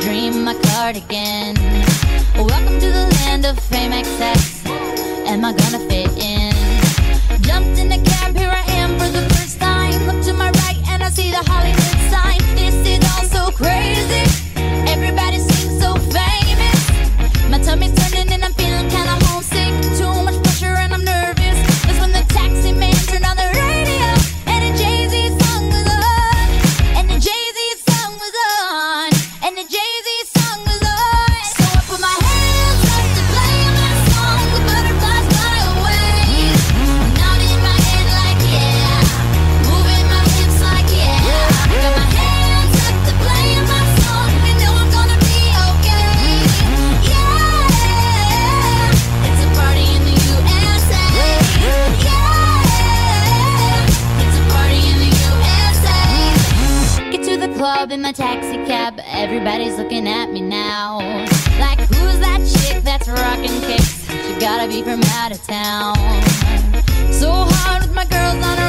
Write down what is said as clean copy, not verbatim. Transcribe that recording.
dream, my cardigan. Welcome to the land of fame excess. Am I gonna fit in? Jumped in the cab, here I am for the first time. Look to my right and I see the Hollywood sign. This is all so crazy. Everybody seems so famous. My tummy's turning and I'm feeling kinda homesick. Too much pressure and I'm nervous. That's when the taxi man turned on the radio and the Jay-Z song was on. And the Jay-Z song was on. And the Jay-Z song was on. So I put my hands up to play my song. The butterflies fly away. Nodding my head like yeah. Moving my hips like yeah. Got my hands up to play my song. You know I'm gonna be okay. Yeah. It's a party in the USA. Yeah. It's a party in the USA. Get to the club in my taxi cab. Everybody's looking at me now. Like, who's that chick that's rocking kicks? She gotta be from out of town. So hard with my girls on her